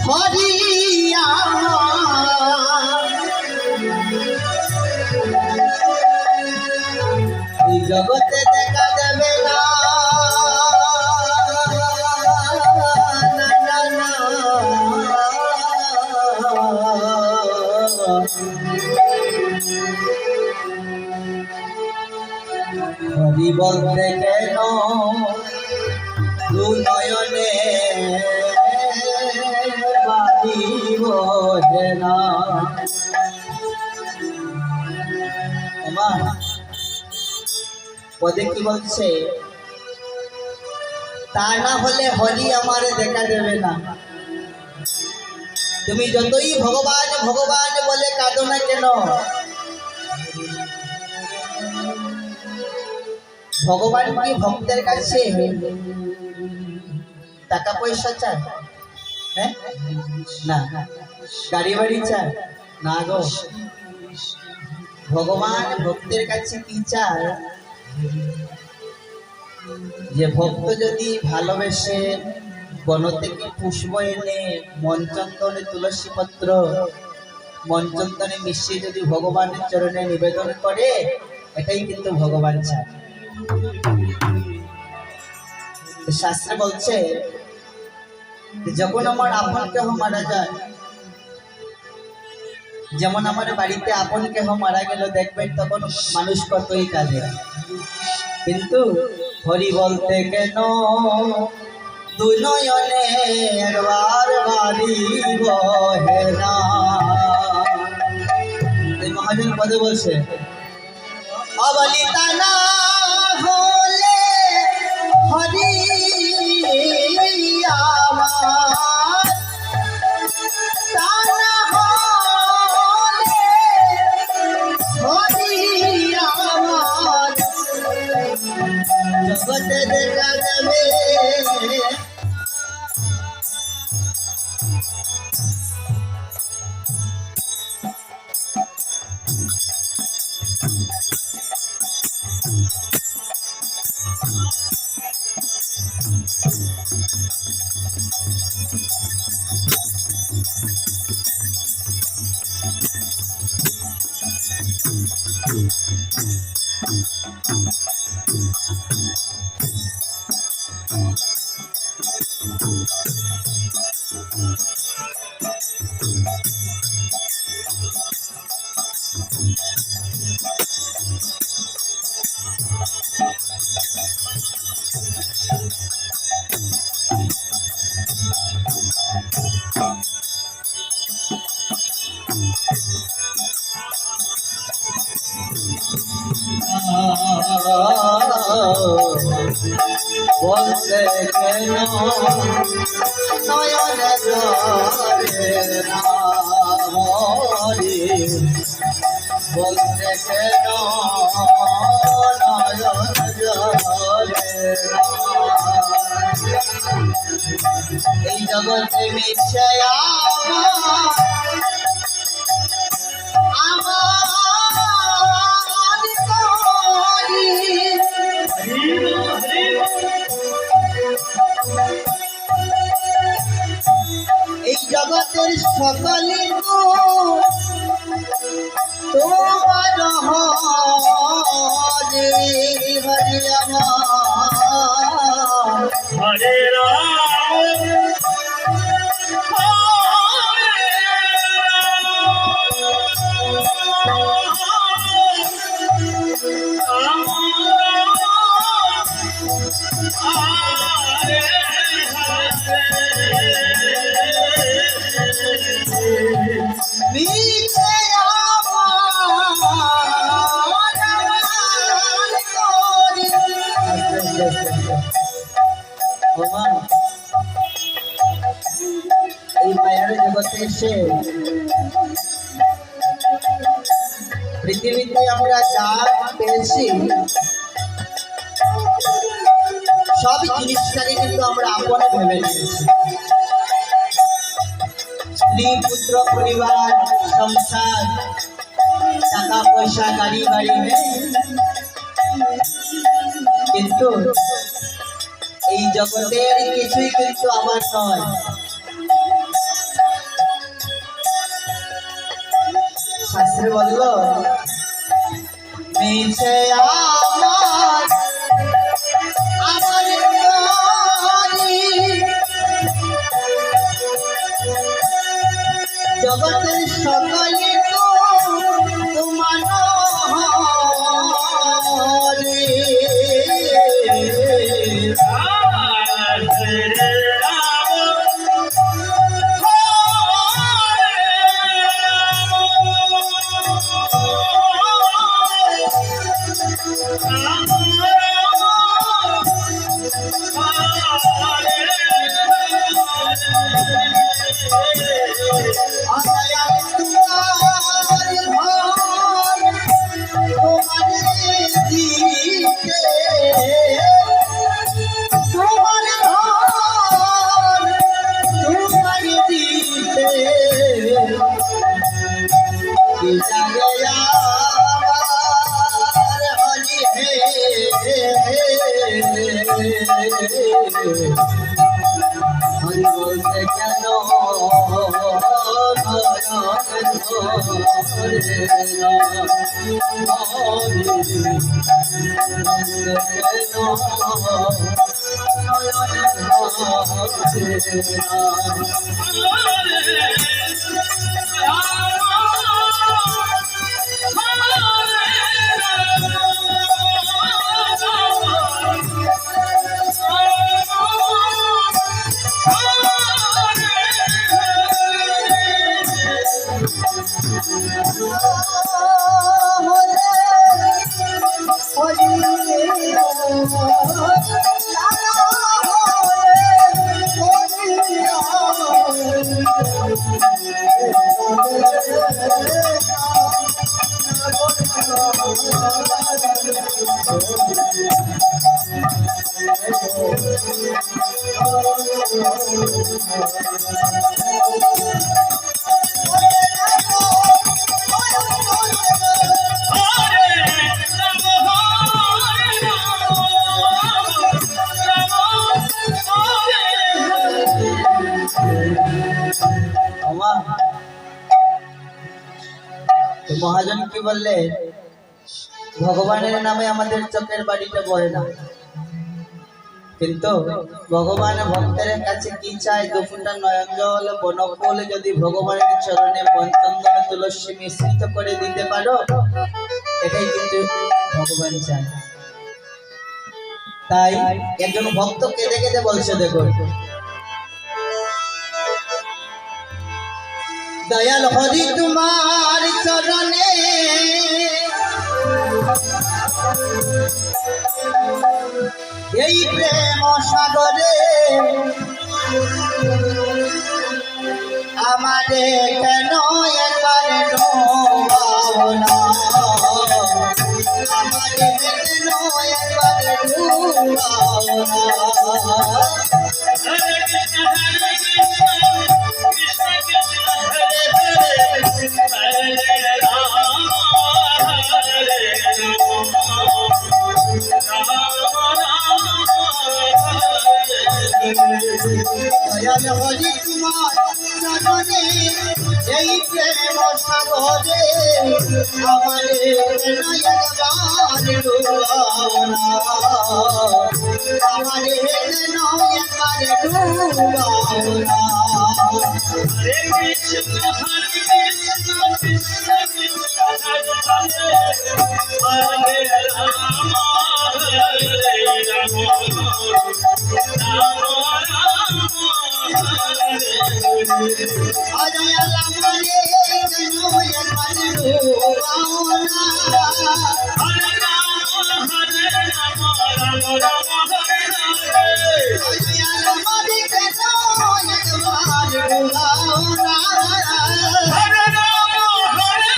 হরি এই জগতে দেখা যাবে না হরি বলতে কেন দু নয়নে বাড়িব না পদে কি বলছে তা না হলে হরি আমারে দেখা দেবে না। তুমি যতই ভগবান ভগবান বলে কাঁদো না কেন, ভগবান কি ভক্তের কাছে টাকা পয়সা চায়? হ্যাঁ না। গাড়ি বাড়ি চায় না গো। ভগবান ভক্তের কাছে কি চায়? যে ভক্ত যদি ভালোবেসে বন থেকে পুষ্প এনে মনচন্দনে তুলসী পত্র মনচন্দনে মিশিয়ে যদি ভগবানের চরণে নিবেদন করে, এটাই কিন্তু ভগবান চায়। শাস্ত্রে বলছে যখন আমার আপন কেহ মারা যায়, যেমন আমার বাড়িতে আপন কেহ মারা গেল দেখবেন তখন মানুষ কতই কাঁদে, কিন্তু হরি বলতে কেন দুই নয়নে একবার বাড়িব না। মহাজন পদে বলছে অবলিতা না হলে হরি আমার তা না হলে হরি আমার জগতে দেখা যাবে বলতে কেন নয়ন জলে হরি বলতে কেন নয়ন জলে এই জগতে মিছে এই জগতের সকলে তোমার হরে হরে আমার হরে রাম এই মায়ার জগতে এসে পৃথিবীতে আমরা যা পেয়েছি সব জিনিসটাকে কিন্তু আমরা আপন ভেবে নিয়েছি। স্ত্রী পুত্র পরিবার সংসার টাকা পয়সা গাড়ি বাড়ি কিন্তু এই জগতের কিছুই কিন্তু আমার নয়। সে বলল মিছে আমার আমার করি জগতের সকলে তো তোমার হরি হরি বলতে কেন মহাজন কি বললে ভগবানের নামে আমাদের চোখের বাড়িটা পড়ে না, কিন্তু ভগবান ভক্তের কাছে কি চায়? দুফুটা নয়ন জল বনফুল যদি ভগবানের চরণে মনচন্দন তুলসী মিশ্রিত করে দিতে পারো, এটাই কিন্তু ভগবান চায়। তাই একজন ভক্ত কেঁদে কেঁদে বলছে, দেখো দয়াল হরি তোমার চরণে এই প্রেম সাগরে আমারে কেন একবার ডোবাও না, আমারে কেন একবার ডোবাও না। দয়াল হরি তোমার চরণে এই প্রেম সাগরে আমারে একবার ডুবাও না, আমারে একবার ডুবাও না। হরে কৃষ্ণ হরে কৃষ্ণ কৃষ্ণ কৃষ্ণ হরে হরে রাম হরে রাম রাম রাম হরে হরে আমারে কেন একবার ডুবাও না, হরে রাম রাম রাম হরে হরে আমারে কেন একবার ডুবাও না, হরে রাম রাম রাম হরে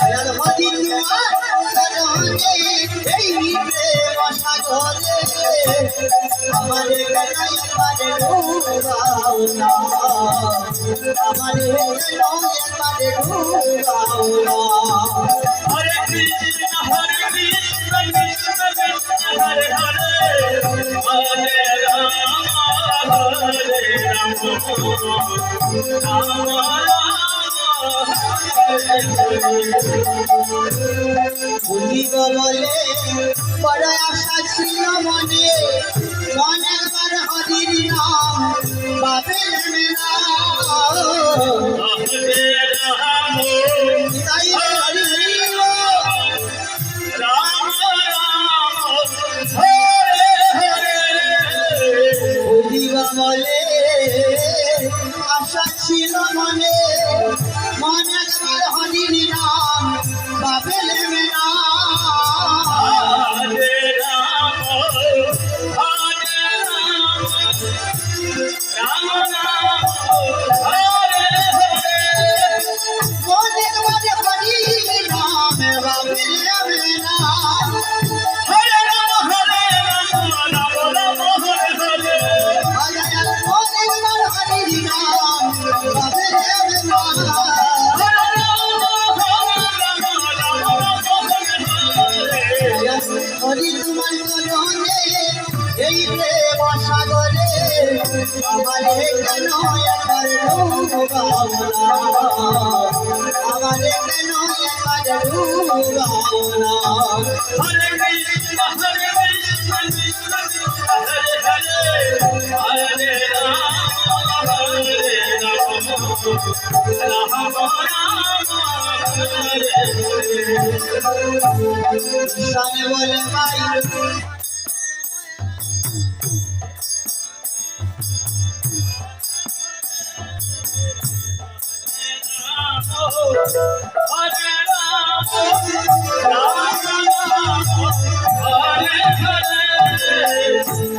হরে হরি তোমার চরণে এই প্রেম সাগরে আমারে কেন একবার ডুবাও না, আমারে কেন একবার ডুবাও না। হরে কৃষ্ণ কৃষ্ণ কৃষ্ণ হরে হরে হরে রাম হরে রাম রাম রাম বুঝিব বলে বড় আশা ছিল মনে, মন একবার হরির নাম বাবেল মেলা। তাই হরি হরি বুঝিব বলে আশা ছিল মনে, মন একবার হরির নাম বাবেল মেলা। হরি তোমার চরণে এই প্রেম সাগরে আমারে কেন একবার ডুবাও না, আমারে কেন একবার ডুবাও না। হরে কৃষ্ণ কৃষ্ণ হরে হরে, হরে রাম রাম হরে হরে। বলে ভাই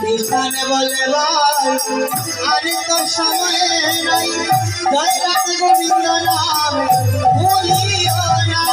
কৃষ্ণে বলে ভাই আরে তো সময় নাই, জয় রাত গোবিন্দ নাম ভুলিও না।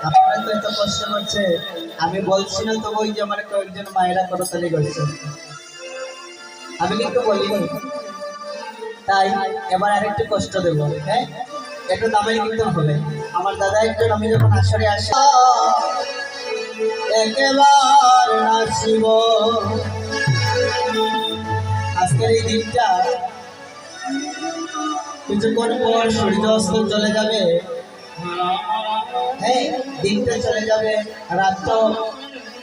আপনারা তো এত কষ্ট করছে, আমি বলছি না তো ওই যে আমার কয়েকজন মায়েরা করতালি করছে, আমি কিন্তু বলিনি। তাই এবার আরেকটু কষ্ট দেবো, হ্যাঁ একটু দামাই কিন্তু হবে। আমার দাদা একজন আমি যখন আসরে আসি একেবার নাচিব। আজকের এই দিনটা কিছুক্ষণ পর সূর্য অস্ত চলে যাবে, হ্যাঁ দিনটা চলে যাবে, রাত তো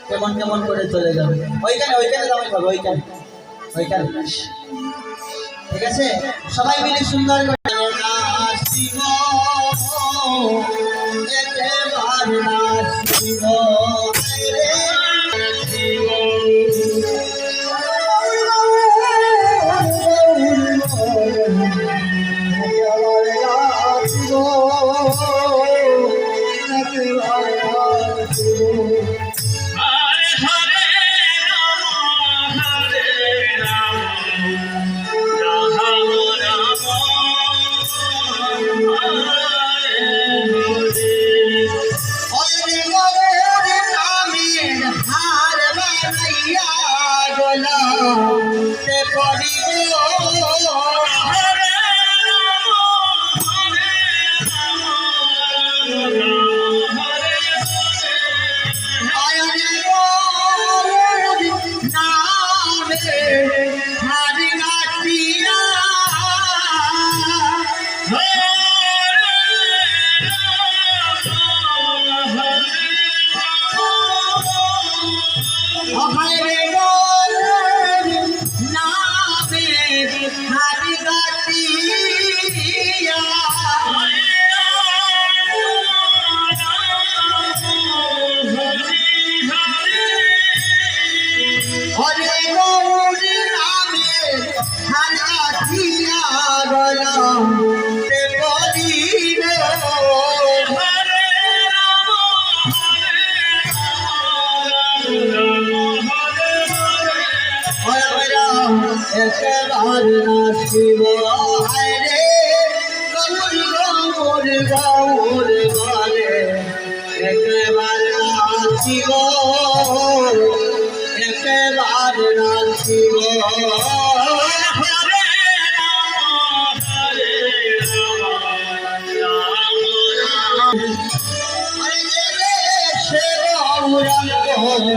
কেমন কেমন করে চলে যাবে। ওইখানে ওইখানে দামাই হবে, ওইখানে ওইখানে ঠিক আছে। সবাই মিলে সুন্দর করে নাচিব, একেবার নাচিব রে নাচিব।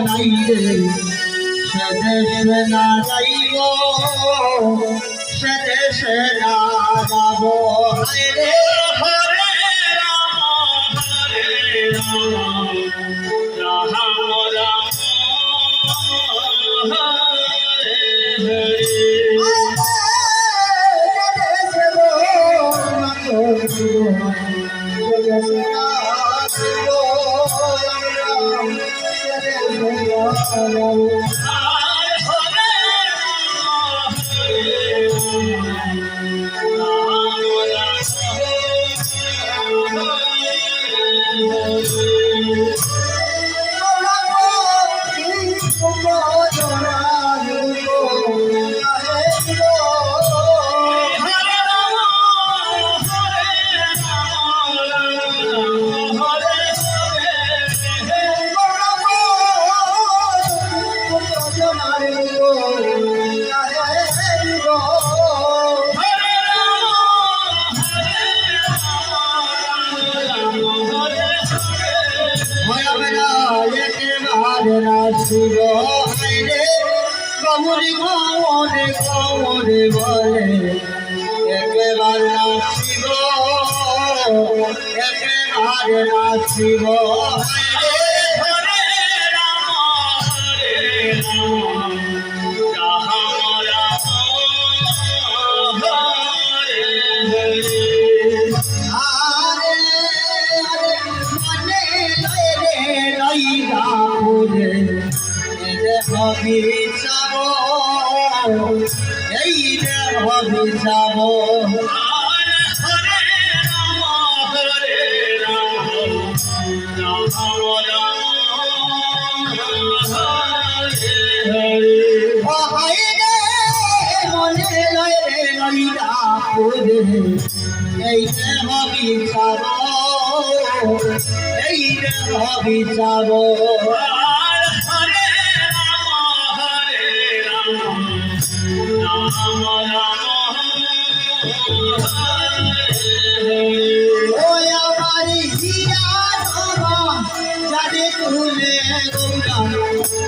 নাই রে সে দেশে না যাইব সে দেশে না যাব হায় রে হরে রাম রাম রাম হরে শিব রে গৌরী গৌরে গৌরে বলে একেবার নাচিব একেবার নাচিব হরে রাম রাম রাম হরে হরে আরে আরে মনে লয় রে লইরা পুরে রে হবি যাব এই রে হবি যাব হরে রাম রাম রাম হরে হরে হায় রে মনে লয় রে লইরা পুরে এই রে হবি যাব এই রে হবি যাব হরে রাম রাম রাম হরে ওই আমার হিয়া বাবা যারে তুলে গৌরা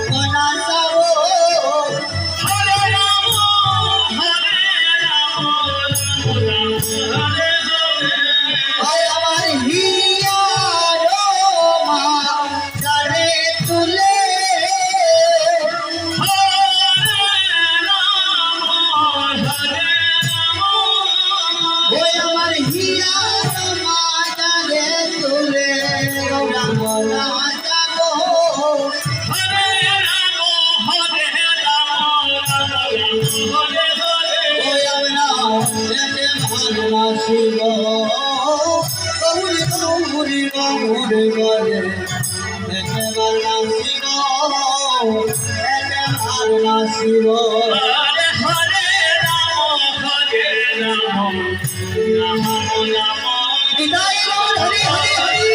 কোনা যাব হরে রাম হরে ওই আমার হিয়া মা যারে তুলে ওই আমার হিয়া মা যারে তুলে গৌরা কোনা যাব ওই আমরা যেতে ভালোবাসিব গৌরী গৌরী গৌরী বলে যেতে ভালোবাসিব যেতে ভালোবাসিব বিদায় হরি হরি হরি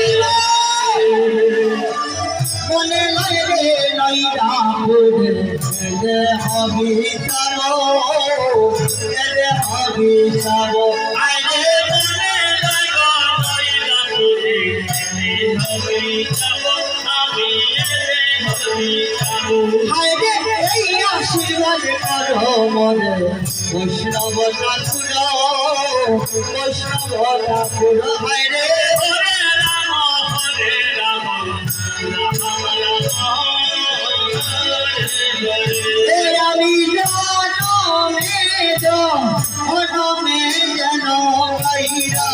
মনে লয় রে লইরা পুরে যে হবি যাব যে হবি যাব আরে হায় রে এই আশীর্বাদ করো মনে বৈষ্ণব ঠাকুর বৈষ্ণব ঠাকুর হায় রে আমি জনমে যেন কইরা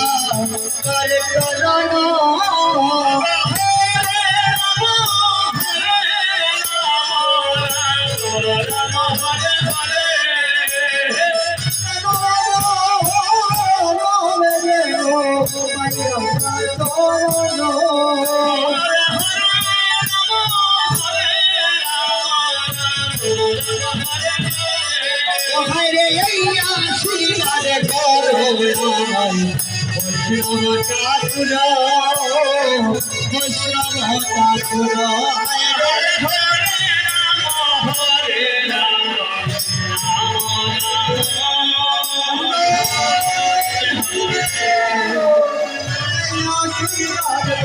কর করন আশীর্বাদ করো বৈষ্ণব ঠাকুর বৈষ্ণব ঠাকুর Hare